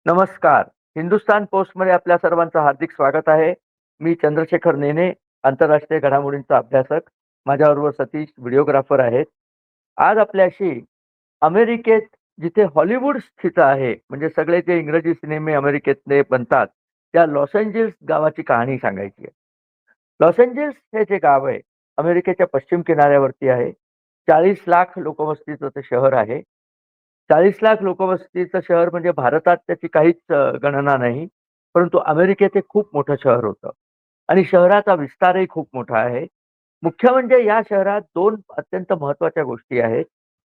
नमस्कार. हिंदुस्तान पोस्टमध्ये आपल्या सर्वांचं हार्दिक स्वागत आहे. मी चंद्रशेखर नेने, आंतरराष्ट्रीय घडामोडींचा अभ्यासक. माझ्याबरोबर सतीश व्हिडिओग्राफर आहेत. आज आपल्याशी अमेरिकेत जिथे हॉलिवूड स्थित आहे, म्हणजे सगळे जे इंग्रजी सिनेमे अमेरिकेतले बनतात, त्या लॉस एंजेल्स गावाची कहाणी सांगायची आहे. लॉस एंजेल्स हे जे गाव आहे, अमेरिकेच्या पश्चिम किनाऱ्यावरती आहे. 40 लाख लोकवस्तीचं ते शहर आहे. 40 लाख लोकवस्तीचं शहर म्हणजे भारतात त्याची काहीच गणना नाही. परंतु अमेरिकेत हे खूप मोठं शहर होतं आणि शहराचा विस्तारही खूप मोठा आहे. मुख्य म्हणजे या शहरात 2 अत्यंत महत्त्वाच्या गोष्टी आहेत.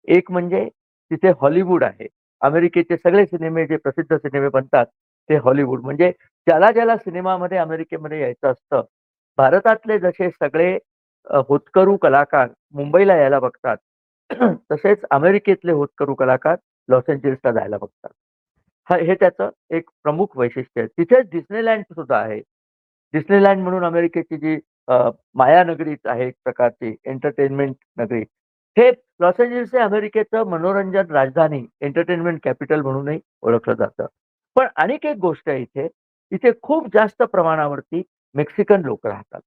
एक म्हणजे तिथे हॉलिवूड आहे. अमेरिकेचे सगळे सिनेमे जे प्रसिद्ध सिनेमे बनतात, ते हॉलिवूड म्हणजे ज्याला सिनेमामध्ये अमेरिकेमध्ये यायचं असतं, भारतातले जसे सगळे होतकरू कलाकार मुंबईला यायला बघतात, तसेच अमेरिकेतले होतकरू कलाकार लॉस एंजेल्सला जायला बघतात. हे त्याचं एक प्रमुख वैशिष्ट्य आहे. तिथेच डिस्नीलँड सुद्धा आहे. डिस्नीलँड म्हणून अमेरिकेची जी मायानगरीच आहे एक प्रकारची एंटरटेनमेंट नगरी. हे लॉस एंजेल्स हे अमेरिकेचं मनोरंजन राजधानी, एंटरटेनमेंट कॅपिटल म्हणूनही ओळखलं जातं. पण आणखी एक गोष्ट आहे इथे, इथे खूप जास्त प्रमाणावरती मेक्सिकन लोक राहतात.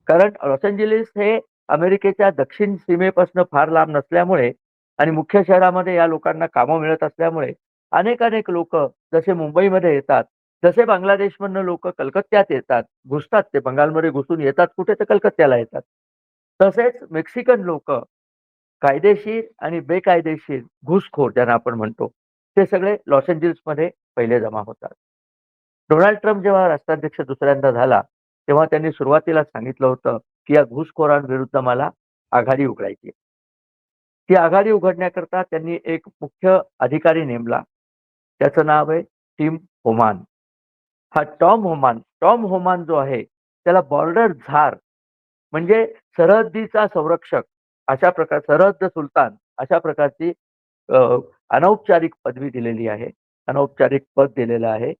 कारण लॉस एंजेलिस हे अमेरिकेच्या दक्षिण सीमेपासून फार लांब नसल्यामुळे आणि मुख्य शहरामध्ये या लोकांना कामं मिळत असल्यामुळे अनेक लोक जसे मुंबईमध्ये येतात, जसे बांगलादेशमधनं लोक कलकत्त्यात येतात, घुसतात ते बंगालमध्ये घुसून येतात कुठे तर कलकत्त्याला येतात. तसेच मेक्सिकन लोक कायदेशीर आणि बेकायदेशीर घुसखोर ज्यांना आपण म्हणतो, ते सगळे लॉस एंजेल्समध्ये पहिले जमा होतात. डोनाल्ड ट्रम्प जेव्हा राष्ट्राध्यक्ष दुसऱ्यांदा झाला, तेव्हा त्यांनी सुरुवातीला सांगितलं होतं, की या घुसखोरांविरुद्ध मला आघाडी उघडायची आहे. ती आघाडी उघडण्याकरता त्यांनी एक मुख्य अधिकारी नेमला. त्याचं नाव आहे टिम होमान. हा टॉम होमान जो आहे, त्याला बॉर्डर झार म्हणजे सरहद्दीचा संरक्षक अशा प्रकार सरहद्द सुलतान अशा प्रकारची अ, अनौपचारिक पदवी दिलेली आहे. अनौपचारिक पद दिलेलं आहे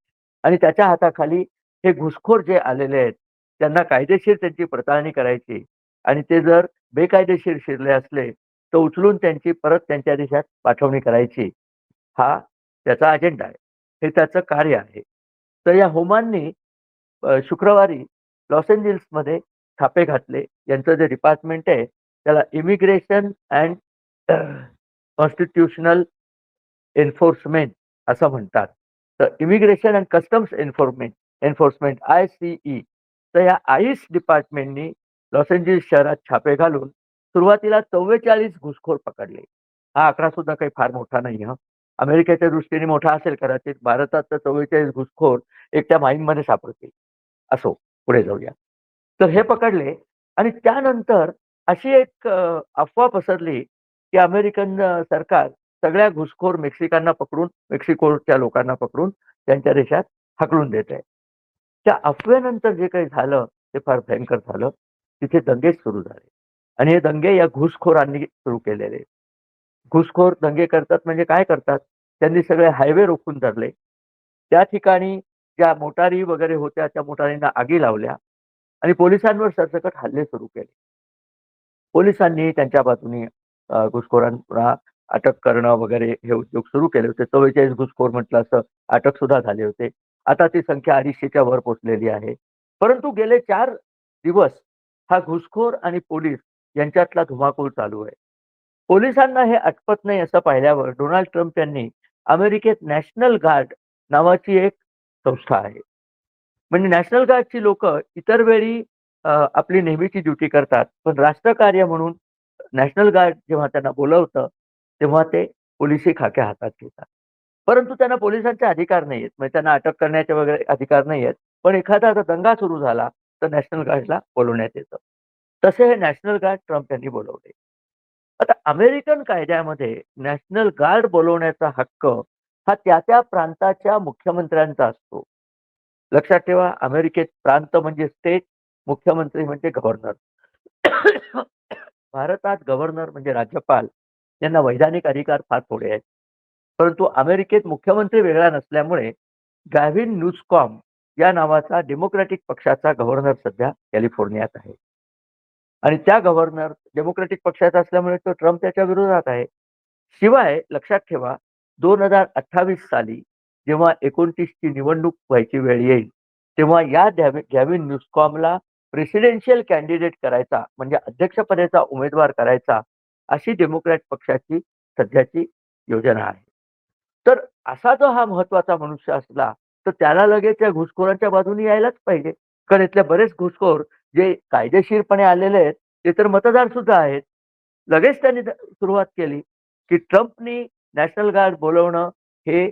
आणि त्याच्या हाताखाली हे घुसखोर जे आलेले आहेत, त्यांना कायदेशीर त्यांची पडताळणी करायची आणि ते जर बेकायदेशीर शिरले असले, तर उचलून त्यांची परत त्यांच्या देशात पाठवणी करायची. हा त्याचा अजेंडा आहे. हे त्याचं कार्य आहे. तर या होमांनी शुक्रवारी लॉस एंजेल्समध्ये छापे घातले. यांचं जे डिपार्टमेंट आहे, त्याला इमिग्रेशन अँड कॉन्स्टिट्यूशनल एन्फोर्समेंट असं म्हणतात. तर immigration and customs enforcement ICE. तर या आईस डिपार्टमेंटनी लॉस एंजेलिस शहरात छापे घालून सुरुवातीला 44 घुसखोर पकडले. हा आकडा सुद्धा काही फार मोठा नाही हं. अमेरिकेच्या दृष्टीने मोठा असेल कदाचित. भारतात तर 44 घुसखोर एकट्या माहीममध्ये सापडतील. असो, पुढे जाऊया. तर हे पकडले आणि त्यानंतर अशी एक अफवा पसरली, की अमेरिकन सरकार सगळ्या घुसखोर मेक्सिकांना पकडून, मेक्सिकोच्या लोकांना पकडून त्यांच्या देशात हाकलून देत आहे. त्या अफवेनंतर जे काही झालं ते फार भयंकर झालं. तिथे दंगे सुरू झाले आणि हे दंगे या घुसखोरांनी सुरू केलेले. घुसखोर दंगे करतात म्हणजे काय करतात? त्यांनी सगळे हायवे रोखून धरले. त्या ठिकाणी ज्या मोटारी वगैरे होत्या त्या मोटारींना आगी लावल्या आणि पोलिसांवर सरसकट हल्ले सुरू केले. पोलिसांनी त्यांच्या बाजूने घुसखोरांना अटक करणं वगैरे हे उद्योग सुरू केले होते. 44 घुसखोर म्हटलं असं अटक सुद्धा झाले होते. आता ती संख्या 250च्या वर पोहोचलेली आहे. परंतु गेले 4 दिवस हा घुसखोर आणि पोलीस यांच्यातला धुमाकूळ चालू आहे. पोलिसांना हे अटपत नाही असं पाहिल्यावर डोनाल्ड ट्रम्प यांनी अमेरिकेत नॅशनल गार्ड नावाची एक संस्था आहे. म्हणजे नॅशनल गार्डची लोकं इतर वेळी आपली नेहमीची ड्युटी करतात. पण राष्ट्रकार्य म्हणून नॅशनल गार्ड जेव्हा त्यांना बोलवतं, तेव्हा ते पोलिसी खाक्या हातात घेतात. परंतु त्यांना पोलिसांचे अधिकार नाहीयेत. म्हणजे त्यांना अटक करण्याचे वगैरे अधिकार नाहीयेत. पण एखादा आता दंगा सुरू झाला, तर नॅशनल गार्डला बोलवण्यात येतं. तसे हे नॅशनल गार्ड ट्रम्प यांनी बोलवले. आता अमेरिकन कायद्यामध्ये नॅशनल गार्ड बोलवण्याचा हक्क हा त्या प्रांताच्या मुख्यमंत्र्यांचा असतो. लक्षात ठेवा, अमेरिकेत प्रांत म्हणजे स्टेट, मुख्यमंत्री म्हणजे गव्हर्नर. भारतात गव्हर्नर म्हणजे राज्यपाल यांना वैधानिक अधिकार फार थोडे आहेत. परंतु अमेरिकेत मुख्यमंत्री वेगळा नसल्यामुळे गॅव्हिन न्यूसकॉम या नावाचा डेमोक्रॅटिक पक्षाचा गव्हर्नर सध्या कॅलिफोर्नियात आहे. आणि त्या गव्हर्नर डेमोक्रॅटिक पक्षाचा असल्यामुळे तो ट्रम्प त्याच्या विरोधात आहे. शिवाय लक्षात ठेवा 2028 साली जेव्हा 29ची निवडणूक व्हायची वेळ येईल, तेव्हा या गॅव्हिन न्यूसकॉमला प्रेसिडेन्शियल कॅन्डिडेट करायचा, म्हणजे अध्यक्षपदाचा उमेदवार करायचा, अशी डेमोक्रॅट पक्षाची सध्याची योजना आहे. तर असा जो हा महत्त्वाचा मनुष्य असला, तर त्याला लगेच त्या घुसखोरांच्या बाजूने यायलाच पाहिजे. कारण इथले बरेच घुसखोर जे कायदेशीरपणे आलेले आहेत, ते तर मतदार सुद्धा आहेत. लगेच त्यांनी सुरुवात केली, की ट्रम्पनी नॅशनल गार्ड बोलावणं हे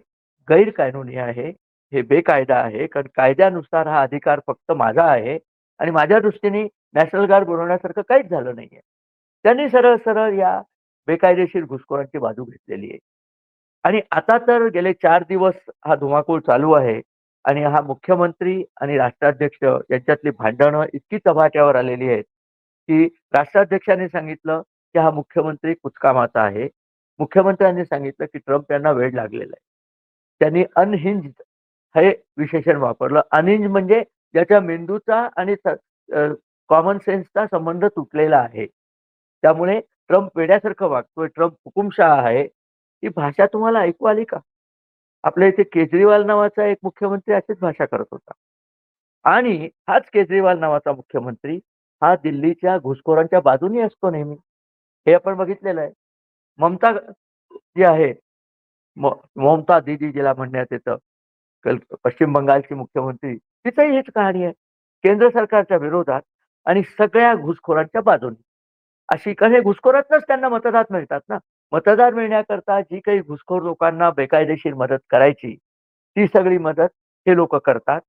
गैरकानूनी आहे. हे बेकायदा आहे. कारण कायद्यानुसार हा अधिकार फक्त माझा आहे आणि माझ्या दृष्टीने नॅशनल गार्ड बोलवण्यासारखं काहीच झालं नाहीये. त्यांनी सरळ-सरळ या बेकायदेशीर घुसखोरांची बाजू घेतलेली आहे. आणि आता तर गेले 4 दिवस हा धुमाकूळ चालू आहे आणि हा मुख्यमंत्री आणि राष्ट्राध्यक्ष यांच्यातली भांडणं इतकी चव्हाट्यावर आलेली आहेत, की राष्ट्राध्यक्षांनी सांगितलं, की हा मुख्यमंत्री कुचकामाचा आहे. मुख्यमंत्र्यांनी सांगितलं, की ट्रम्प यांना वेड लागलेला आहे. त्यांनी अनहिंज्ड हे विशेषण वापरलं. अनहिंज म्हणजे ज्याच्या मेंदूचा आणि कॉमन सेन्सचा संबंध तुटलेला आहे. त्यामुळे ट्रम्प वेड्यासारखं वागतोय, ट्रम्प हुकुमशहा आहे. ही भाषा तुम्हाला ऐकू आली का? आपल्या इथे केजरीवाल नावाचा एक मुख्यमंत्री अशीच भाषा करत होता. आणि हाच केजरीवाल नावाचा मुख्यमंत्री हा दिल्लीच्या घुसखोरांच्या बाजूने असतो नेहमी. हे आपण बघितलेलं आहे. ममता जी आहे, ममता दीदी जिला म्हणण्यात येतं, पश्चिम बंगालची मुख्यमंत्री, तिचंही हीच कहाणी आहे. केंद्र सरकारच्या विरोधात आणि सगळ्या घुसखोरांच्या बाजूने. अशी कारण हे घुसखोरातनंच त्यांना मतदार मिळतात ना. मतदार मिळण्याकरता जी काही घुसखोर लोकांना बेकायदेशीर मदत करायची, ती सगळी मदत हे लोकं करतात.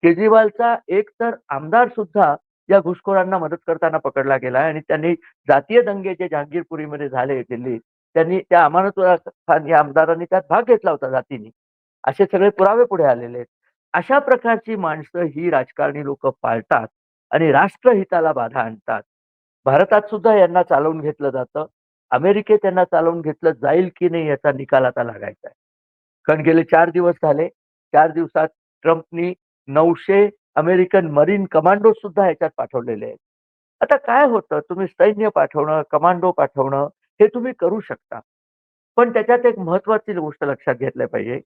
केजरीवालचा एक तर आमदार सुद्धा या घुसखोरांना मदत करताना पकडला गेला आणि त्यांनी जातीय दंगे जे जहांगीरपुरीमध्ये झाले दिल्लीत, त्यांनी त्या अमानतुल्ला खान या आमदारांनी त्यात भाग घेतला होता जातीने. असे सगळे पुरावे पुढे आलेले आहेत. अशा प्रकारची माणसं ही राजकारणी लोकं पाळतात आणि राष्ट्रहिताला बाधा आणतात. भारतात सुद्धा यांना चालवून घेतलं जातं. अमेरिकेत यांना चालवून घेतलं जाईल की नाही याचा निकाल आता लागायचा आहे. कारण गेले 4 दिवस झाले. 4 दिवसात ट्रम्पनी 900 अमेरिकन मरीन कमांडो सुद्धा ह्याच्यात पाठवलेले आहेत. आता काय होतं, तुम्ही सैन्य पाठवणं, कमांडो पाठवणं हे तुम्ही करू शकता. पण त्याच्यात एक महत्त्वाची गोष्ट लक्षात घेतल्या पाहिजे,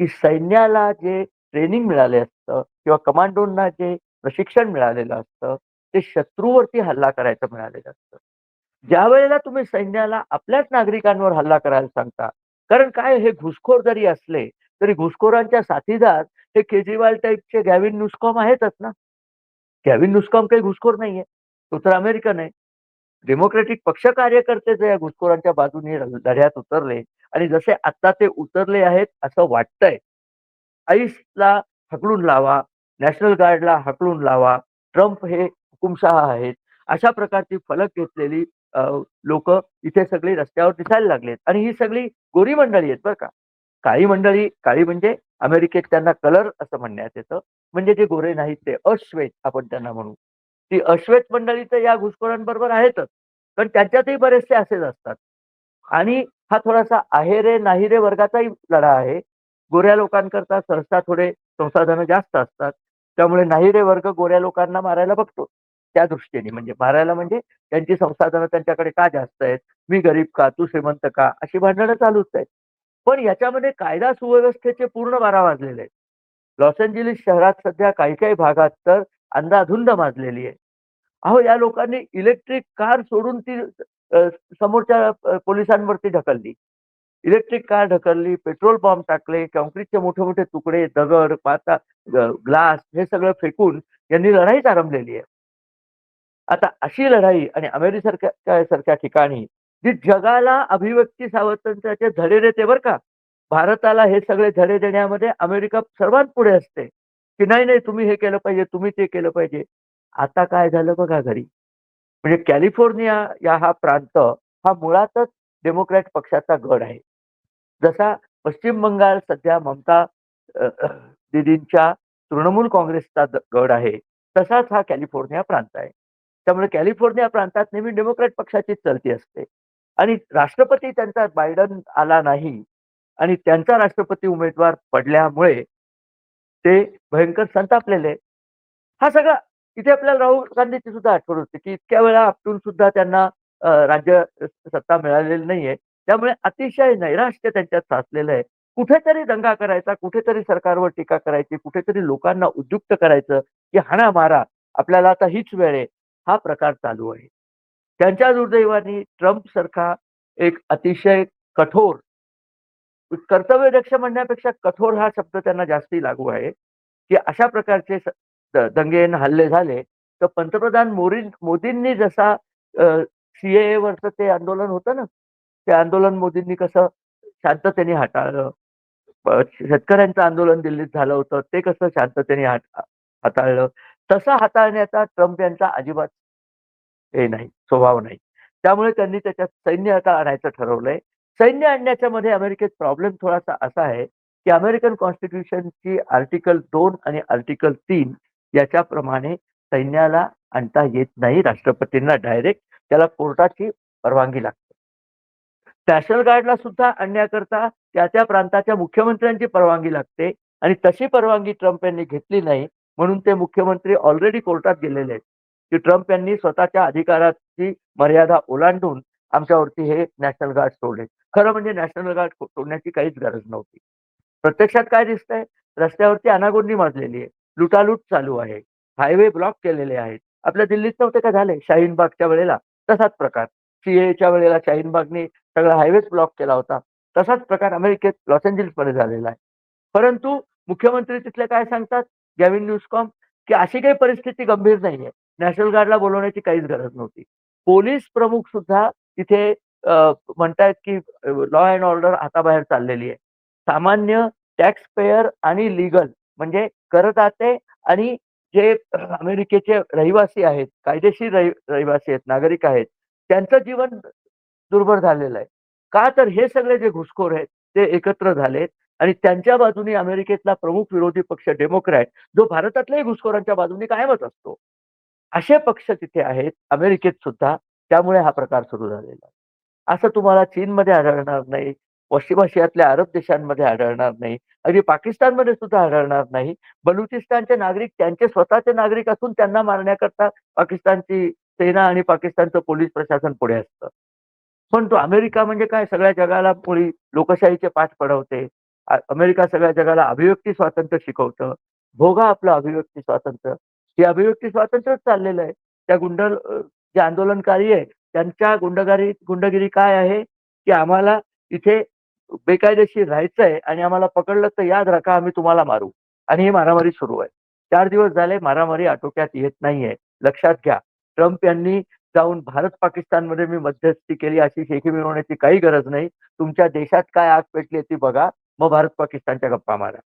की सैन्याला जे ट्रेनिंग मिळाले असतं किंवा कमांडोंना जे प्रशिक्षण मिळालेलं असतं, ते शत्रूवरती हल्ला करायचं मिळालेलं असतं. ज्यावेळेला तुम्ही सैन्याला आपल्याच नागरिकांवर हल्ला करायला सांगता, कारण काय हे घुसखोर जरी असले, तरी घुसखोरांच्या साथीदार हे केजरीवाल टाइपचे गॅविन न्यूसकॉम आहेतच ना. गॅविन न्यूसकॉम काही घुसखोर नाहीये. तो तर अमेरिकन आहे. डेमोक्रॅटिक पक्ष कार्यकर्ते जर या घुसखोरांच्या बाजूने लढ्यात उतरले आणि जसे आता ते उतरले आहेत असं वाटतंय. आईसला हकलून लावा, नॅशनल गार्डला हकलून लावा. ट्रम्प हे हुकुमशहा आहेत. अशा प्रकारची फलक घेतलेली अ, इथे सगळी रस्त्यावर दिसायला लागलेत आणि ही सगळी गोरी मंडळी आहेत बरं का. काळी मंडळी, काळी म्हणजे अमेरिकेत त्यांना कलर असं म्हणण्यात येतं. म्हणजे जे गोरे नाहीत ते अश्वेत आपण त्यांना म्हणू. ती अश्वेत मंडळी तर या घुसखोरांबरोबर आहेतच. पण त्यांच्यातही बरेचसे असेच असतात. आणि हा थोडासा आहे रे नाही रे वर्गाचाही लढा आहे. गोऱ्या लोकांकरता सहसा थोडे संसाधनं जास्त असतात. त्यामुळे नाही रे वर्ग गोऱ्या लोकांना मारायला बघतो. त्या दृष्टीने म्हणजे मारायला म्हणजे त्यांची संसाधनं त्यांच्याकडे का जास्त आहेत? मी गरीब का? तू श्रीमंत का? अशी भांडणं चालूच आहेत. पण याच्यामध्ये कायदा सुव्यवस्थेचे पूर्ण 12 वाजलेले आहेत. लॉस एंजेलिस शहरात सध्या काही-काही भागात तर अंधाधुंद माजलेली आहे. अहो, या लोकांनी इलेक्ट्रिक कार सोडून ती समोरच्या पोलिसांवरती ढकलली. इलेक्ट्रिक कार ढकलली, पेट्रोल बॉम्ब टाकले, काँक्रीटचे मोठे-मोठे तुकडे, दगड, ग्लास हे सगळं फेकून यांनी लढाईच आरंभलेली आहे. आता अशी लढाई आणि अमेरिकेसारख्या सारख्या ठिकाणी जी जगाला अभिव्यक्ती स्वातंत्र्याचे धडे देते बरं का. भारताला हे सगळे धडे देण्यामध्ये अमेरिका सर्वात पुढे असते, की नाही, नाही तुम्ही हे केलं पाहिजे, तुम्ही ते केलं पाहिजे. आता काय झालं बघा घरी. म्हणजे कॅलिफोर्निया या हा प्रांत हा मुळातच डेमोक्रॅट पक्षाचा गड आहे. जसा पश्चिम बंगाल सध्या ममता दीदींच्या तृणमूल काँग्रेसचा गड आहे, तसाच हा कॅलिफोर्निया प्रांत आहे. त्यामुळे कॅलिफोर्निया प्रांतात नेहमी डेमोक्रॅट पक्षाचीच चलती असते आणि राष्ट्रपती त्यांचा बायडन आला नाही आणि त्यांचा राष्ट्रपती उमेदवार पडल्यामुळे ते भयंकर संतापलेले. हा सगळा इथे आपल्याला राहुल गांधीची सुद्धा आठवण होते, की इतक्या वेळा आपटून सुद्धा त्यांना राज्य सत्ता मिळालेली नाहीये. त्यामुळे अतिशय नैराश्य त्यांच्यात साचलेलं आहे. कुठेतरी दंगा करायचा, कुठेतरी सरकारवर टीका करायची, कुठेतरी लोकांना उद्युक्त करायचं, की हाणा मारा, आपल्याला आता हीच वेळ आहे. हा प्रकार चालू आहे. त्यांच्या दुर्दैवाने ट्रम्पसारखा एक अतिशय कठोर, कर्तव्यदक्ष म्हणण्यापेक्षा कठोर हा शब्द त्यांना जास्ती लागू आहे, की अशा प्रकारचे दंगे आणि हल्ले झाले, तर पंतप्रधान मोदींनी जसा सीएएवरचं ते आंदोलन होतं ना, ते आंदोलन मोदींनी कसं शांततेने हाताळलं. शेतकऱ्यांचं आंदोलन दिल्लीत झालं होतं, ते कसं शांततेने हाताळलं. तसं हाताळण्याचा ट्रम्प यांचा अजिबात हे नाही, स्वभाव नाही. त्यामुळे त्यांनी त्याच्यात सैन्य आता आणायचं ठरवलंय. सैन्य आणण्याच्या मध्ये अमेरिकेत प्रॉब्लेम थोडासा असा आहे, की अमेरिकन कॉन्स्टिट्यूशनची आर्टिकल 2 आणि आर्टिकल 3 याच्याप्रमाणे सैन्याला आणता येत नाही राष्ट्रपतींना डायरेक्ट. त्याला कोर्टाची परवानगी लागते. नॅशनल गार्डला सुद्धा आणण्याकरता त्या प्रांताच्या मुख्यमंत्र्यांची परवानगी लागते आणि तशी परवानगी ट्रम्प यांनी घेतली नाही. म्हणून ते मुख्यमंत्री ऑलरेडी कोर्टात गेलेले आहेत, की ट्रम्प यांनी स्वतःच्या अधिकाराची मर्यादा ओलांडून आमच्यावरती हे नॅशनल गार्ड सोडले. खरं म्हणजे नॅशनल गार्ड सोडण्याची काहीच गरज नव्हती. प्रत्यक्षात काय दिसतंय? रस्त्यावरती अनागोंदी माजलेली आहे. लुटालूट चालू आहे. हायवे ब्लॉक केलेले आहेत. आपल्या दिल्लीत नव्हते का झाले शाहीनबागच्या वेळेला? तसाच प्रकार. सीएच्या वेळेला शाहीनबागने सगळा हायवेच ब्लॉक केला होता. तसाच प्रकार अमेरिकेत लॉस एंजिल्समध्ये झालेला आहे. परंतु मुख्यमंत्री तिथले काय सांगतात, गॅविन न्यूसकॉम, की अशी काही परिस्थिती गंभीर नाहीये. नॅशनल गार्डला बोलवण्याची काहीच गरज नव्हती. पोलीस प्रमुख सुद्धा तिथे म्हणतायत, की लॉ अँड ऑर्डर हाताबाहेर चाललेली आहे. सामान्य टॅक्स पेयर आणि लीगल म्हणजे करदाते आणि जे अमेरिकेचे रहिवासी आहेत, कायदेशीर रहिवासी आहेत, नागरिक आहेत, त्यांचं जीवन दुर्भर झालेलं आहे. का तर हे सगळे जे घुसखोर आहेत, ते एकत्र झालेत आणि त्यांच्या बाजूने अमेरिकेतला प्रमुख विरोधी पक्ष डेमोक्रॅट, जो भारतातल्याही घुसखोरांच्या बाजूने कायमच असतो. असे पक्ष तिथे आहेत अमेरिकेत सुद्धा. त्यामुळे हा प्रकार सुरू झालेला आहे. असं तुम्हाला चीनमध्ये आढळणार नाही. पश्चिम आशियातल्या अरब देशांमध्ये आढळणार नाही. अगदी पाकिस्तानमध्ये सुद्धा आढळणार नाही. बलुचिस्तानचे नागरिक त्यांचे स्वतःचे नागरिक असून त्यांना मारण्याकरता पाकिस्तानची सेना आणि पाकिस्तानचं पोलीस प्रशासन पुढे असतं. पण तो अमेरिका म्हणजे काय सगळ्या जगाला मुळी लोकशाहीचे पाठ पढवते. अमेरिका सगळ्या जगाला अभिव्यक्ती स्वातंत्र्य शिकवतं. भोगा आपलं अभिव्यक्ती स्वातंत्र्य. हे अभिव्यक्ती स्वातंत्र्यच चाललेलं आहे. त्या जे आंदोलनकारी आहे त्यांच्या गुंडगिरी काय आहे, की आम्हाला इथे बेकायदेशीर राहायचंय आणि आम्हाला पकडलं तर याद राखा आम्ही तुम्हाला मारू. आणि ही मारामारी सुरू आहे. 4 दिवस झाले मारामारी आटोक्यात येत नाहीये. लक्षात घ्या. ट्रम्प यांनी जाऊन भारत-पाकिस्तानमध्ये मी मध्यस्थी केली अशी शेखी मिरवण्याची काही गरज नाही. तुमच्या देशात काय आग पेटली ती बघा. मग भारत-पाकिस्तानच्या गप्पा मारा.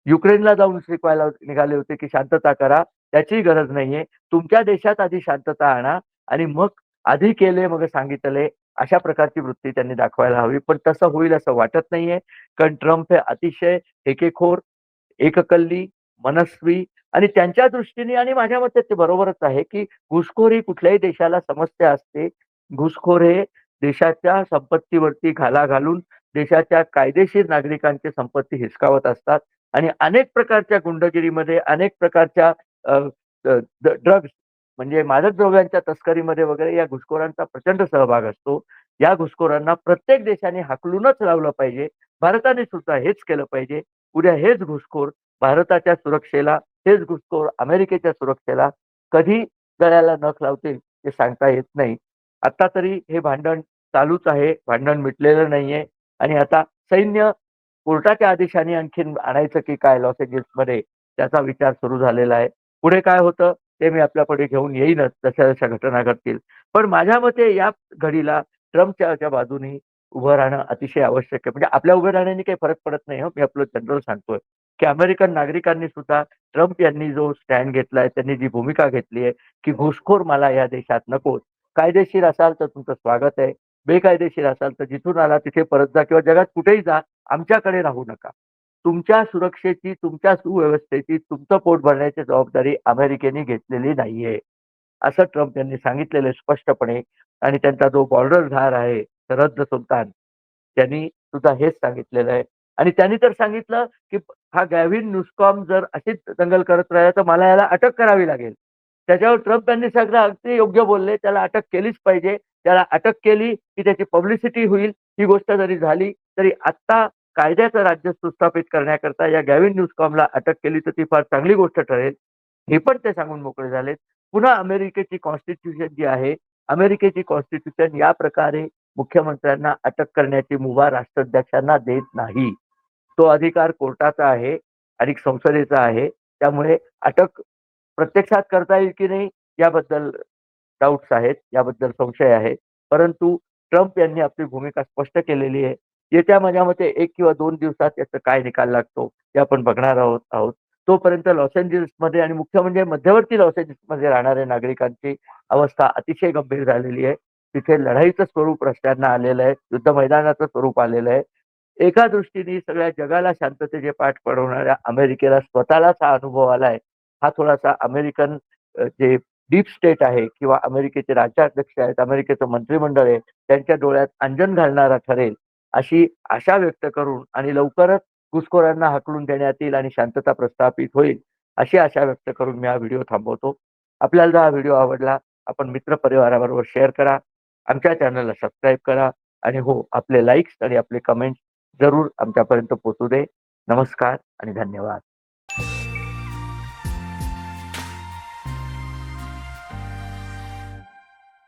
युक्रेनला जाऊन शिकवायला निघाले होते, की शांतता करा. त्याचीही गरज नाहीये. तुमच्या देशात आधी शांतता आणा आणि मग आधी केले मग सांगितले, अशा प्रकारची वृत्ती त्यांनी दाखवायला हवी. पण तसं होईल असं वाटत नाहीये. कारण ट्रम्प हे अतिशय हेकेखोर, एककल्ली, मनस्वी आणि त्यांच्या दृष्टीने आणि माझ्या मते ते बरोबरच आहे, की घुसखोर ही कुठल्याही देशाला समस्या असते. घुसखोर हे देशाच्या संपत्तीवरती घाला घालून देशाच्या कायदेशीर नागरिकांची संपत्ती हिसकावत असतात आणि अनेक प्रकारच्या गुंडगिरीमध्ये, अनेक प्रकारच्या अ, ड्रग्ज म्हणजे मादक द्रव्यांच्या तस्करीमध्ये वगैरे या घुसखोरांचा प्रचंड सहभाग असतो. या घुसखोरांना प्रत्येक देशाने हाकलूनच लावलं पाहिजे. भारताने सुद्धा हेच केलं पाहिजे. उद्या हेच घुसखोर भारताच्या सुरक्षेला, हेच घुसखोर अमेरिकेच्या सुरक्षेला कधी गळ्याला नख लावतील ते सांगता येत नाही. आता तरी हे भांडण चालूच आहे. भांडण मिटलेलं नाहीये आणि आता सैन्य कोर्टाच्या आदेशाने आणखीन आणायचं की काय लॉस एंजिल्समध्ये त्याचा विचार सुरू झालेला आहे. पुढे काय होतं ते मी आपल्यापुढे घेऊन येईनच जशा-जशा घटना घडतील. पण माझ्या मते या घडीला ट्रम्पच्या बाजूने उभं राहणं अतिशय आवश्यक आहे. म्हणजे आपल्या उभं राहण्याने काही फरक पडत नाही हं. मी आपलं जनरल सांगतोय, की अमेरिकन नागरिकांनी सुद्धा ट्रम्प यांनी जो स्टँड घेतलाय, त्यांनी जी भूमिका घेतली आहे, की घुसखोर मला या देशात नकोत. कायदेशीर असाल तर तुमचं स्वागत आहे. बेकायदेशीर असाल तर जिथून आला तिथे परत जा किंवा जगात कुठेही जा, आमच्याकडे राहू नका. तुमच्या सुरक्षेची, तुमच्या सुव्यवस्थेची, तुमचं पोट भरण्याची जबाबदारी अमेरिकेने घेतलेली नाहीये. असं ट्रम्प यांनी सांगितलेलं आहे स्पष्टपणे आणि त्यांचा जो बॉर्डरधार आहे, सरहद्द सुलतान, त्यांनी सुद्धा हेच सांगितलेलं आहे आणि त्यांनी तर सांगितलं, की हा गॅव्हिन न्यूसकॉम जर अशीच दंगल करत राहिला, तर मला याला अटक करावी लागेल. त्याच्यावर ट्रम्प यांनी सगळं अगदी योग्य बोलले. त्याला अटक केलीच पाहिजे. त्याला अटक केली, की त्याची पब्लिसिटी होईल. ही गोष्ट जरी झाली, तरी आत्ता कायद्याचं राज्य सुस्थापित करण्याकरता या गॅविन न्यूजकॉमला अटक केली तर ती फार चांगली गोष्ट ठरेल, हे पण ते सांगून मोकळे झालेत. पुन्हा अमेरिकेची कॉन्स्टिट्यूशन जी आहे, अमेरिकेची कॉन्स्टिट्यूशन या प्रकारे मुख्यमंत्र्यांना अटक करण्याची मुभा राष्ट्राध्यक्षांना देत नाही. तो अधिकार कोर्टाचा आहे आणि संसदेचा आहे. त्यामुळे अटक प्रत्यक्षात करता येईल की नाही याबद्दल डाउट्स आहेत, याबद्दल संशय आहे. परंतु ट्रम्प यांनी आपली भूमिका स्पष्ट केलेली आहे. येत्या माझ्या मते 1 किंवा 2 दिवसात याचा काय निकाल लागतो हे आपण बघणार आहोत. तोपर्यंत लॉस एंजेलिसमध्ये आणि मुख्य म्हणजे मध्यवर्ती लॉस एंजेलिसमध्ये राहणाऱ्या नागरिकांची अवस्था अतिशय गंभीर झालेली आहे. तिथे लढाईचं स्वरूप रस्त्यांना आलेलं आहे. युद्ध मैदानाचं स्वरूप आलेलं आहे. एका दृष्टीने सगळ्या जगाला शांततेचे पाठ पढवणाऱ्या अमेरिकेला स्वतःलाच हा अनुभव आलाय. हा थोडासा अमेरिकन जे डीप स्टेट आहे किंवा अमेरिकेचे राज्याध्यक्ष आहेत, अमेरिकेचं मंत्रिमंडळ आहे, त्यांच्या डोळ्यात अंजन घालणारा ठरेल, अशी आशा व्यक्त करून आणि लवकरच घुसखोरांना हाकलून देण्यात येईल आणि शांतता प्रस्थापित होईल, अशी आशा व्यक्त करून मी हा व्हिडिओ थांबवतो. आपल्याला जर हा व्हिडिओ आवडला, आपण मित्रपरिवाराबरोबर शेअर करा. आमच्या चॅनलला सबस्क्राईब करा आणि हो, आपले लाइक्स आणि आपले कमेंट्स जरूर आमच्यापर्यंत पोहोचू दे. नमस्कार आणि धन्यवाद.